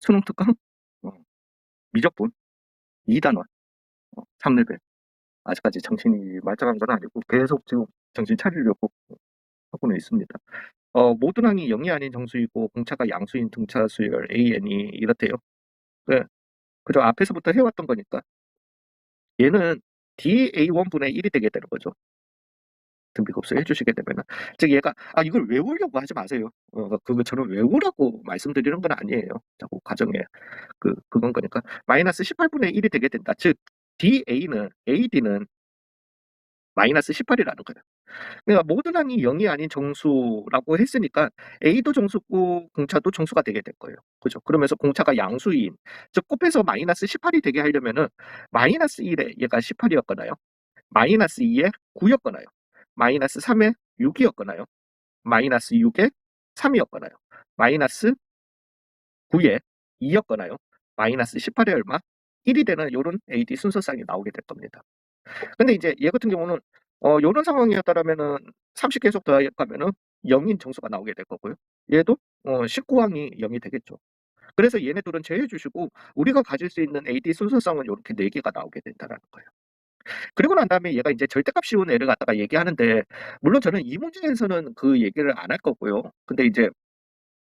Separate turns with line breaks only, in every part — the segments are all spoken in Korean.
수능 특강, 어, 미적분, 2단원, 3레벨. 아직까지 정신이 말짱한 건 아니고 계속 지금 정신 차리려고 하고는 있습니다. 모든 항이 0이 아닌 정수이고 공차가 양수인 등차 수열 AN이 이렇대요. 네, 그저 앞에서부터 해왔던 거니까 얘는 DA1분의 1이 되게 되는 거죠. 등비급수 해주시게 되면은. 즉 얘가 이걸 외우려고 하지 마세요. 그것처럼 외우라고 말씀드리는 건 아니에요. 자꾸 과정에 그건 거니까 마이너스 18분의 1이 되게 된다. 즉 AD는 마이너스 18이라는 거예요. 그러니까 모든 항이 0이 아닌 정수라고 했으니까 A도 정수고 공차도 정수가 되게 될 거예요. 그죠? 그러면서 공차가 양수인, 즉 곱해서 마이너스 18이 되게 하려면은 마이너스 1에 얘가 18이었거나요. 마이너스 2에 9였거나요. 마이너스 3에 6이었거나요. 마이너스 6에 3이었거나요. 마이너스 9에 2였거나요. 마이너스 18에 얼마? 1이 되는 이런 AD 순서상이 나오게 될 겁니다. 근데 이제 얘 같은 경우는 요런 상황이었다라면은 30 계속 더하면은 0인 정수가 나오게 될 거고요. 얘도 19항이 0이 되겠죠. 그래서 얘네들은 제외해 주시고 우리가 가질 수 있는 AD 순서상은 요렇게 4개가 나오게 된다라는 거예요. 그리고 난 다음에 얘가 이제 절대값 씌운 애를 갖다가 얘기하는데 물론 저는 이 문제에서는 그 얘기를 안 할 거고요. 근데 이제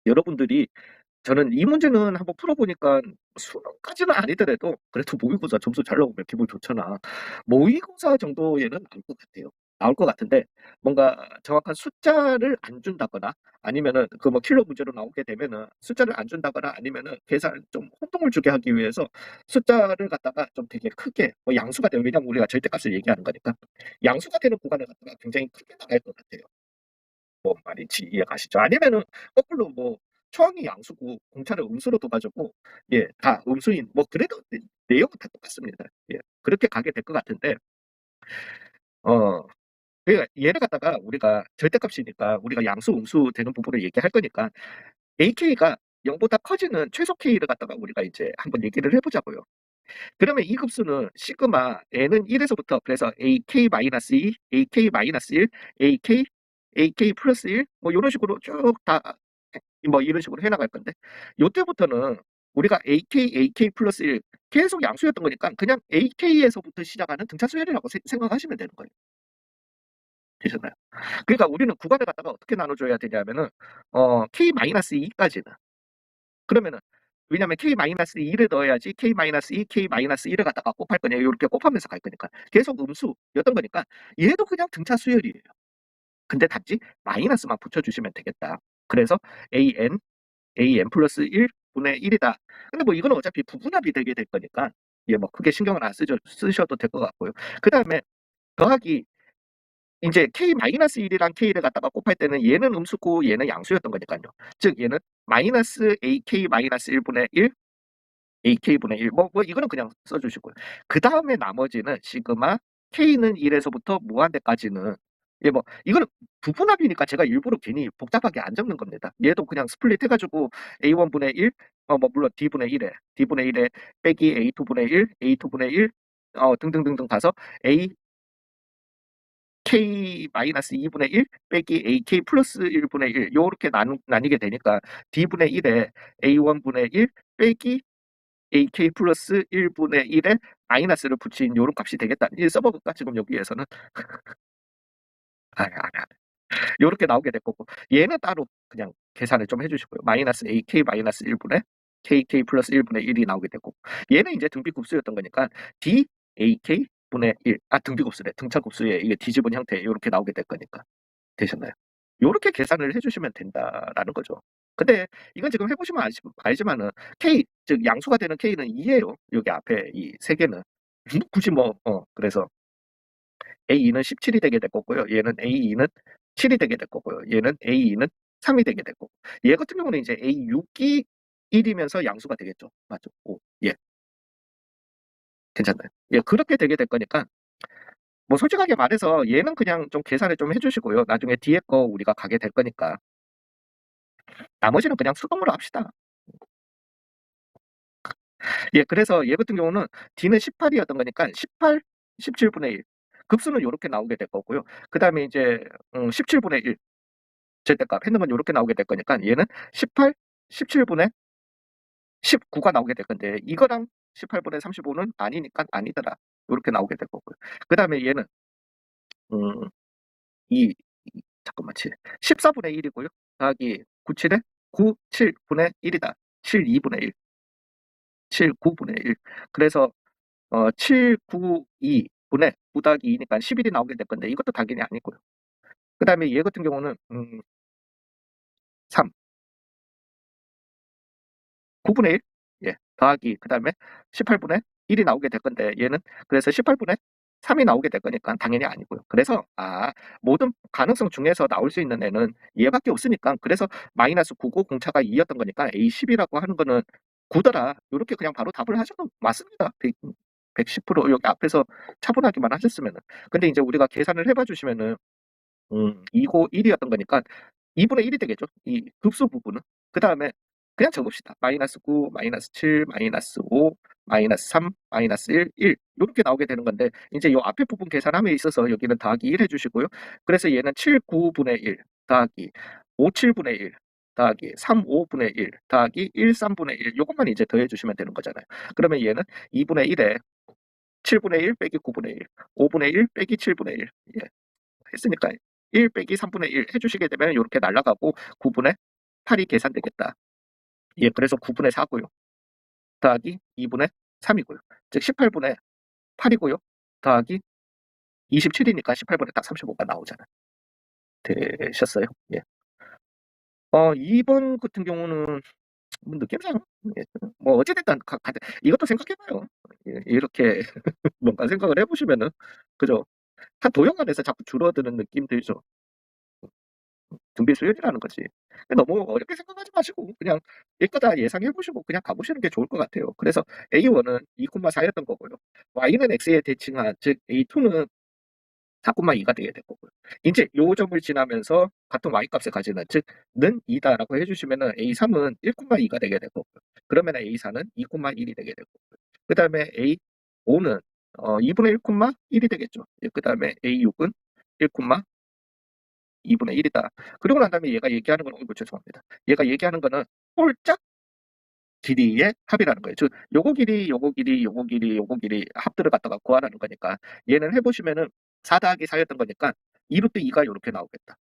여러분들이 저는 이 문제는 한번 풀어보니까 수능까지는 아니더라도 그래도 모의고사 점수 잘 나오면 기분 좋잖아. 모의고사 정도에는 나올 것 같아요. 나올 것 같은데 뭔가 정확한 숫자를 안 준다거나 아니면은 그 뭐 킬러 문제로 나오게 되면은 숫자를 안 준다거나 아니면은 계산 좀 혼동을 주게 하기 위해서 숫자를 갖다가 좀 되게 크게 뭐 양수가 되면 왜냐면 우리가 절대값을 얘기하는 거니까 양수가 되는 구간을 갖다가 굉장히 크게 나갈 것 같아요. 뭔 말인지 이해가시죠? 아니면은 거꾸로 뭐 초항이 양수고 공차를 음수로 둬가지고 다 음수인 뭐 그래도 내용은 다 똑같습니다. 그렇게 가게 될 것 같은데 어 그러니까 얘를 갖다가 우리가 절대값이니까 우리가 양수 음수 되는 부분을 얘기할 거니까 AK가 0보다 커지는 최소 K를 갖다가 우리가 이제 한번 얘기를 해보자고요. 그러면 이 급수는 시그마 n은 1에서부터 그래서 AK-2, AK-1, AK, AK 플러스 1, 뭐 이런 식으로 쭉 다 뭐 이런 식으로 해나갈 건데 요때부터는 우리가 AK 플러스 1 계속 양수였던 거니까 그냥 AK에서부터 시작하는 등차 수열이라고 생각하시면 되는 거예요. 되셨나요? 그러니까 우리는 구간을 갖다가 어떻게 나눠줘야 되냐면은 K-2까지는 그러면은 왜냐면 K-2를 넣어야지 K-2, K-1을 갖다가 곱할 거냐 이렇게 곱하면서 갈 거니까 계속 음수였던 거니까 얘도 그냥 등차 수열이에요. 근데 단지 마이너스만 붙여주시면 되겠다. 그래서 AN 플러스 1분의 1이다. 근데 뭐 이거는 어차피 부분합이 되게 될 거니까 뭐 크게 신경을 안 쓰셔도 될 것 같고요. 그 다음에 더하기 이제 K-1이랑 K를 갖다가 곱할 때는 얘는 음수고 얘는 양수였던 거니까요. 즉 얘는 마이너스 AK-1분의 1 AK분의 1. 뭐 이거는 그냥 써주시고요. 그 다음에 나머지는 시그마 K는 1에서부터 무한대까지는 뭐 이거는 부분합이니까 제가 일부러 괜히 복잡하게 안 적는 겁니다. 얘도 그냥 스플릿 해가지고 A1분의 1, 뭐 물론 D분의 1에 빼기 A2분의 1, A2분의 1, 등등등등 가서 K-2분의 1 빼기 AK 플러스 1분의 1 요렇게 나뉘게 되니까 D분의 1에 A1분의 1 빼기 AK 플러스 1분의 1에 마이너스를 붙인 요런 값이 되겠다. 이 써볼까? 지금 여기에서는. 아니. 요렇게 나오게 될 거고. 얘는 따로 그냥 계산을 좀 해주시고요. 마이너스 AK 마이너스 1분의 KK 플러스 1분의 1이 나오게 되고. 얘는 이제 등비급수였던 거니까 D AK 분의 1. 등비급수래. 등차급수에 이게 뒤집은 형태 요렇게 나오게 될 거니까. 되셨나요? 요렇게 계산을 해주시면 된다라는 거죠. 근데 이건 지금 해보시면 알지만은 K, 즉 양수가 되는 K는 2예요. 여기 앞에 이 세 개는. 굳이 그래서 A2는 17이 되게 될 거고요. 얘는 A2는 7이 되게 될 거고요. 얘는 A2는 3이 되게 될 거고. 얘 같은 경우는 이제 A6이 1이면서 양수가 되겠죠. 맞죠? 괜찮나요? 그렇게 되게 될 거니까 뭐 솔직하게 말해서 얘는 그냥 좀 계산을 좀 해주시고요. 나중에 뒤에 거 우리가 가게 될 거니까 나머지는 그냥 수동으로 합시다. 그래서 얘 같은 경우는 D는 18이었던 거니까 18, 17분의 1. 급수는 이렇게 나오게 될 거고요. 그 다음에 이제 17분의 1 절대값 했는 건 이렇게 나오게 될 거니까 얘는 18, 17분의 19가 나오게 될 건데 이거랑 18분의 35는 아니니까 아니더라. 요렇게 나오게 될 거고요. 그다음에 얘는 음 이 잠깐만 14분의 1이고요. 더하기 97에 9 7분의 1이다. 7 2분의 1. 7 9분의 1. 그래서 7 9 2 분의 9 더하기 2니까 11이 나오게 될 건데 이것도 당연히 아니고요. 그다음에 얘 같은 경우는 3 9분의 1 예. 더하기 그다음에 18분의 1이 나오게 될 건데 얘는 그래서 18분의 3이 나오게 될 거니까 당연히 아니고요. 그래서 모든 가능성 중에서 나올 수 있는 애는 얘밖에 없으니까 그래서 마이너스 9고 공차가 2였던 거니까 A10이라고 하는 거는 9더라. 요렇게 그냥 바로 답을 하셔도 맞습니다. 110% 여기 앞에서 차분하게만 하셨으면은. 근데 이제 우리가 계산을 해봐 주시면은 2고 1이었던 거니까 2분의 1이 되겠죠. 이 급수 부분은. 그다음에 그냥 적읍시다. 마이너스 9, 마이너스 7, 마이너스 5, 마이너스 3, 마이너스 1, 1 요렇게 나오게 되는 건데 이제 요 앞에 부분 계산함에 있어서 여기는 더하기 1 해주시고요. 그래서 얘는 7, 9분의 1 더하기 5, 7분의 1 더하기 3, 5분의 1 더하기 1, 3분의 1 요것만 이제 더해 주시면 되는 거잖아요. 그러면 얘는 2분의 1에 7분의 1 빼기 9분의 1, 5분의 1 빼기 7분의 1 예. 했으니까 1 빼기 3분의 1 해주시게 되면 이렇게 날아가고 9분의 8이 계산되겠다. 예, 그래서 9분의 4고요. 더하기 2분의 3이고요. 즉 18분의 8이고요. 더하기 27이니까 18분의 딱 35가 나오잖아요. 되셨어요? 예. 2번 같은 경우는 뭐 느낌상 예, 뭐 어찌됐든 이것도 생각해봐요. 예, 이렇게 뭔가 생각을 해보시면은 그죠? 한 도형 안에서 자꾸 줄어드는 느낌 들죠. 등비 수열이라는 거지. 너무 어렵게 생각하지 마시고 그냥 읽고 다 예상해 보시고 그냥 가보시는 게 좋을 것 같아요. 그래서 A1은 2,4였던 거고요. Y는 X에 대칭한 즉 A2는 4,2가 되게 될 거고요. 이제 요 점을 지나면서 같은 Y 값을 가지는 즉는 2다라고 해주시면은 A3은 1,2가 되게 될 거고요. 그러면 A4는 2,1이 되게 될 거고요. 그 다음에 A5는 2분의 1,1이 되겠죠. 그 다음에 A6은 1, 2분의 1이다. 그러고 난 다음에 얘가 얘기하는 건 죄송합니다. 얘가 얘기하는 거는 홀짝 길이의 합이라는 거예요. 즉 요거 길이, 요거 길이, 요거 길이, 요거 길이 합들을 갖다가 구하라는 거니까 얘는 해보시면은 4 더하기 4였던 거니까 2 루트 2가 요렇게 나오겠다.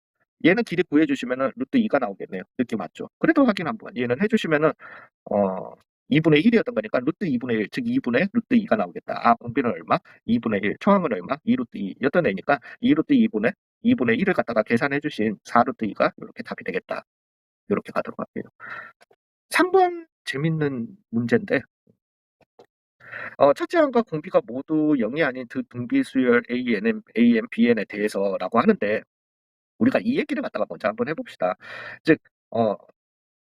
얘는 길이 구해주시면은 루트 2가 나오겠네요. 느낌 맞죠? 그래도 확인 한번. 얘는 해주시면은 2분의 1이었던 거니까 루트 2분의 1, 즉 2분의 루트 2가 나오겠다. 공비는 얼마? 2분의 1, 초항은 얼마? 2 루트 2였던 애니까 2 루트 2분의 1을 갖다가 계산해 주신 4 루트 2가 이렇게 답이 되겠다. 이렇게 가도록 할게요. 3번 재밌는 문제인데 첫째 항과 공비가 모두 0이 아닌 두 등비 수열 AN, BN에 대해서라고 하는데 우리가 이 얘기를 갖다가 먼저 한번 해봅시다. 즉 뭐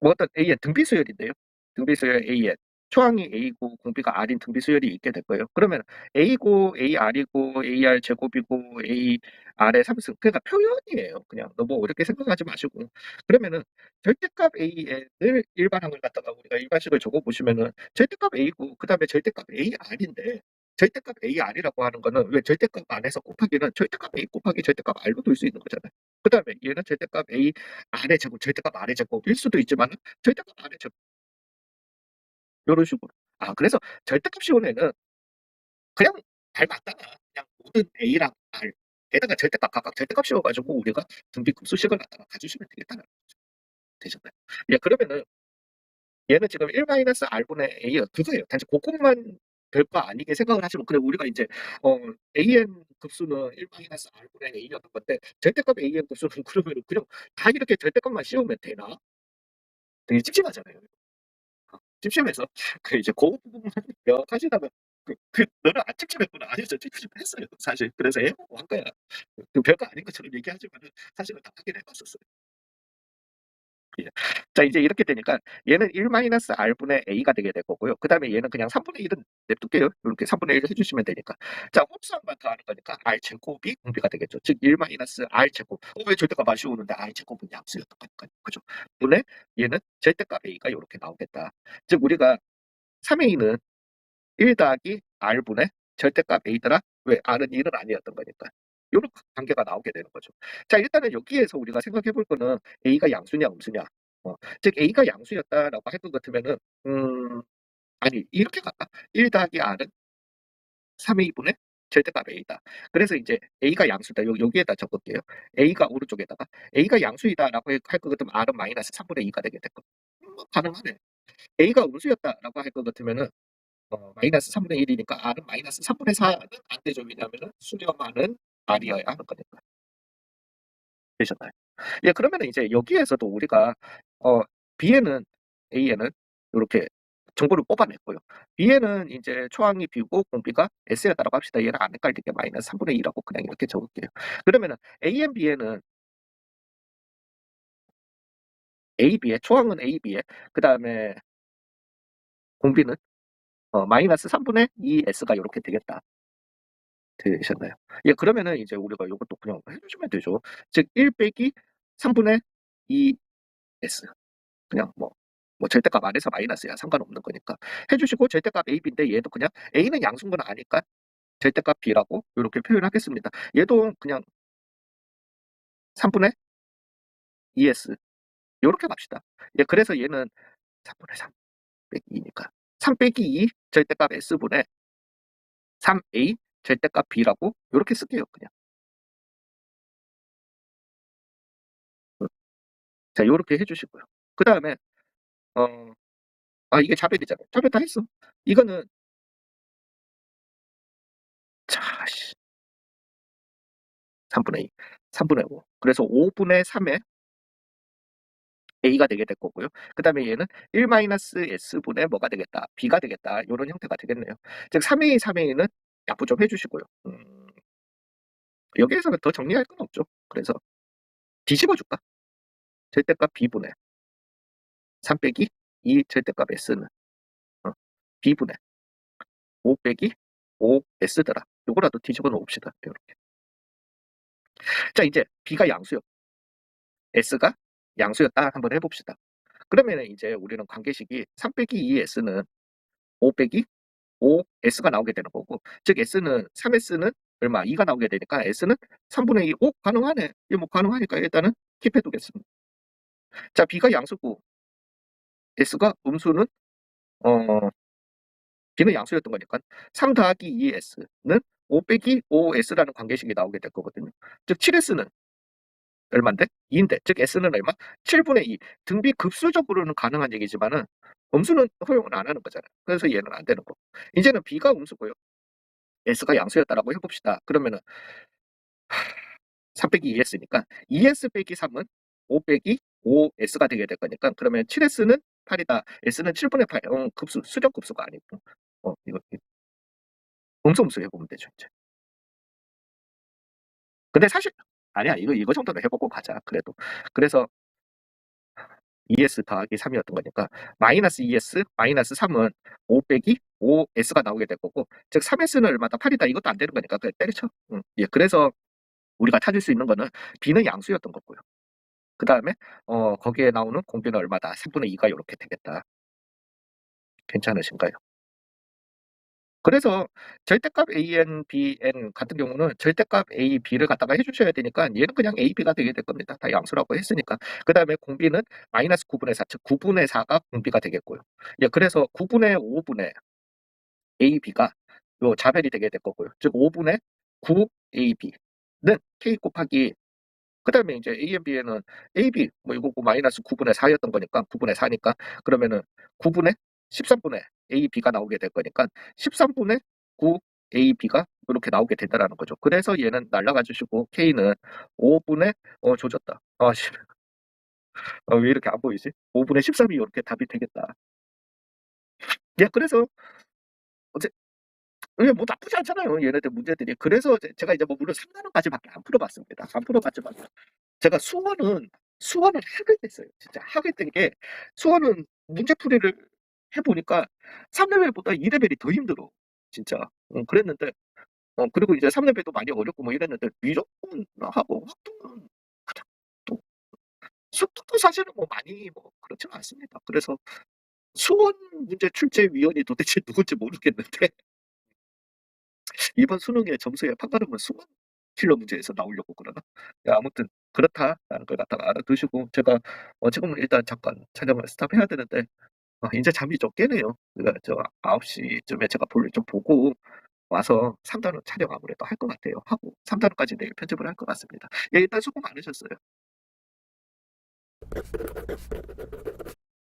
어떤 A의 등비 수열인데요. 등비 수열 A의 초항이 A고 공비가 R인 등비 수열이 있게 될 거예요. 그러면 A고 AR이고 AR 제곱이고 AR의 3승 그러니까 표현이에요. 그냥 너무 어렵게 생각하지 마시고 그러면은 절대값 AN을 일반항을 갖다가 우리가 일반식을 적어 보시면은 절대값 A고 그다음에 절대값 AR인데 절대값 AR이라고 하는 거는 왜 절대값 안에서 곱하기는 절대값 A 곱하기 절대값 R로 둘 수 있는 거잖아요. 그다음에 얘는 절대값 A R의 제곱, 절대값 R의 제곱일 수도 있지만 절대값 R의 제곱 요런 식으로. 그래서 절대값 씌운 애는 그냥 잘 맞다가 그냥 모든 A랑 R 게다가 절대값 각각 절대값 씌워 가지고 우리가 등비급수식을 갖다가 가주시면 되겠다는 거죠. 되셨나요? 예, 그러면은 얘는 지금 1-R분의 A가 그거예요. 단지 고것만 별거 아니게 생각을 하시면 그래 우리가 이제 AN 급수는 1-R분의 A였던 건데 절대값 AN 급수는 그러면은 그냥 다 이렇게 절대값만 씌우면 되나? 되게 찝찝하잖아요. 찝찝해서 이제 그 부분만 기억하시다면 너는 안 찝찝했구나. 아니요, 저 찝찝했어요 사실. 그래서 해보고 한 거야. 별거 아닌 것처럼 얘기하지만은 사실은 다 확인해 봤었어요. 예. 자 이제 이렇게 되니까 얘는 1-R분의 A가 되게 될 거고요. 그 다음에 얘는 그냥 3분의 1은 냅둘게요. 이렇게 3분의 1을 해주시면 되니까. 자 홀수항만 더하는 거니까 R제곱이 공비가 되겠죠. 즉 1-R제곱. 왜 절대값 아쉬우는데 R제곱은 양수였던 거니까요. 그죠? 분의 얘는 절대값 A가 이렇게 나오겠다. 즉 우리가 3A는 1 더하기 R분의 절대값 A더라. 왜? R은 1은 아니었던 거니까. 요런 관계가 나오게 되는 거죠. 자 일단은 여기에서 우리가 생각해 볼 거는 A가 양수냐 음수냐. 즉 A가 양수였다라고 할 것 같으면은 아니 이렇게 갈까? 1 더하기 R은 3A분의 절대값 A다. 그래서 이제 A가 양수다. 여기에다 적을게요. A가 오른쪽에다가 A가 양수이다라고 할 것 같으면 R은 마이너스 3분의 2가 되게 됐고 가능하네. A가 음수였다라고 할 것 같으면은 마이너스 3분의 1이니까 R은 마이너스 3분의 4는 안 되죠. 왜냐하면은 수렴하는 R이어야 하는 거니까. 되셨나요? 예, 그러면은 이제 여기에서도 우리가 어, B에는 A에는 이렇게 정보를 뽑아냈고요. B에는 이제 초항이 B고 공비가 S였다라고 합시다. 얘를 안 헷갈리게 마이너스 3분의 2라고 그냥 이렇게 적을게요. 그러면은 A, B에는 A, B에 초항은 A, B에 그 다음에 공비는 마이너스 3분의 2 S가 이렇게 되겠다. 되셨나요? 예, 그러면은 이제 우리가 이것도 그냥 해주시면 되죠. 즉 1 빼기 3분의 2 S. 그냥 뭐 절대값 안에서 마이너스야 상관없는 거니까 해주시고 절대값 A, B인데 얘도 그냥 A는 양수인 건 아니까 절대값 B라고 이렇게 표현하겠습니다. 얘도 그냥 3분의 2S 이렇게 갑시다. 예, 그래서 얘는 3분의 3 빼기 2니까 3 빼기 2 절대값 S분의 3A 절대값 B라고 이렇게 쓸게요. 그냥 자 이렇게 해주시고요. 그 다음에 이게 자벨이잖아요. 자벨 다 했어. 이거는 자 3분의 2 3분의 5 그래서 5분의 3에 A가 되게 될 거고요. 그 다음에 얘는 1-S분의 뭐가 되겠다? B가 되겠다. 이런 형태가 되겠네요. 즉 3A, 3A는 약분 좀 해주시고요. 여기에서는 더 정리할 건 없죠. 그래서 뒤집어 줄까? 절대값 B분의 3 빼기 2 절대값 S는 B분의 5 빼기 5S더라. 요거라도 뒤집어 놓읍시다. 이렇게. 자 이제 B가 양수요. S가 양수였다. 한번 해봅시다. 그러면 이제 우리는 관계식이 3 빼기 2S는 5 빼기 5S가 나오게 되는 거고, 즉 S는 3S는 얼마? 2가 나오게 되니까 S는 3분의 2. 가능하네. 이게 뭐 가능하니까 일단은 킵해 두겠습니다. 자, B가 양수고 S가 음수는 어 B는 양수였던 거니까 3 더하기 2S는 5 빼기 5S라는 관계식이 나오게 될 거거든요. 즉 7S는 얼마인데? 2인데 즉 S는 얼마? 7분의 2. 등비 급수적으로는 가능한 얘기지만은 음수는 허용을 안 하는 거잖아요. 그래서 얘는 안 되는 거고. 이제는 B가 음수고요. S가 양수였다라고 해봅시다. 그러면은 3 빼기 2S니까 2S 빼기 3은 5 빼기 5S가 되게 될 거니까 그러면 7S는 8이다. S는 7분의 8. 급수, 수렴 급수가 아니고. 이거 음수 해보면 되죠, 이제. 근데 사실, 아니야. 이거 정도는 해보고 가자. 그래도. 그래서 2S 더하기 3이었던 거니까 마이너스 2S 마이너스 3은 5 빼기 5S가 나오게 될 거고, 즉 3S는 얼마다? 8이다. 이것도 안 되는 거니까 그냥 때려쳐. 예, 그래서 우리가 찾을 수 있는 거는 B는 양수였던 거고요. 그 다음에 거기에 나오는 공비는 얼마다? 3분의 2가 이렇게 되겠다. 괜찮으신가요? 그래서 절대값 AN, BN 같은 경우는 절대값 A, B를 갖다가 해주셔야 되니까 얘는 그냥 A, B가 되게 될 겁니다. 다 양수라고 했으니까. 그 다음에 공비는 마이너스 9분의 4, 즉 9분의 4가 공비가 되겠고요. 예, 그래서 9분의 5분의 A, B가 요 자벨이 되게 될 거고요. 즉 5분의 9 A, B는 K 곱하기 그 다음에 이제 AMB에는 AB 뭐 이거고 마이너스 9분의 4였던 거니까 9분의 4니까 그러면은 9분의 13분의 AB가 나오게 될 거니까 13분의 9 AB가 이렇게 나오게 된다라는 거죠. 그래서 얘는 날라가 주시고 K는 5분의 조졌다. 왜 이렇게 안 보이지? 5분의 13이 이렇게 답이 되겠다. 예, 그래서 어제 뭐 나쁘지 않잖아요. 얘네들 문제들이. 그래서 제가 이제 뭐 물론 3단원까지밖에 안 풀어봤습니다. 안 풀어봤지만 제가 수원은 학을 뗐어요. 진짜 학을 뗀 게 수원은 문제풀이를 해보니까 3레벨보다 2레벨이 더 힘들어. 진짜. 그랬는데 그리고 이제 3레벨도 많이 어렵고 뭐 이랬는데 미적분 하고 확도는 그냥 또 속도도 사실은 뭐 많이 뭐 그렇지는 않습니다. 그래서 수원 문제 출제위원이 도대체 누군지 모르겠는데 이번 수능의 점수에 판가름은 수원 킬러 문제에서 나오려고 그러나? 야, 아무튼 그렇다라는 걸 갖다가 알아두시고 제가 지금은 일단 잠깐 촬영을 스톱해야 되는데 인제 잠이 좀 깨네요. 그러니까 저 9시 쯤에 제가 볼일 좀 보고 와서 3 단원 촬영 아무래도 할 것 같아요. 하고 3 단원까지 내일 편집을 할 것 같습니다. 예 일단 수고 많으셨어요.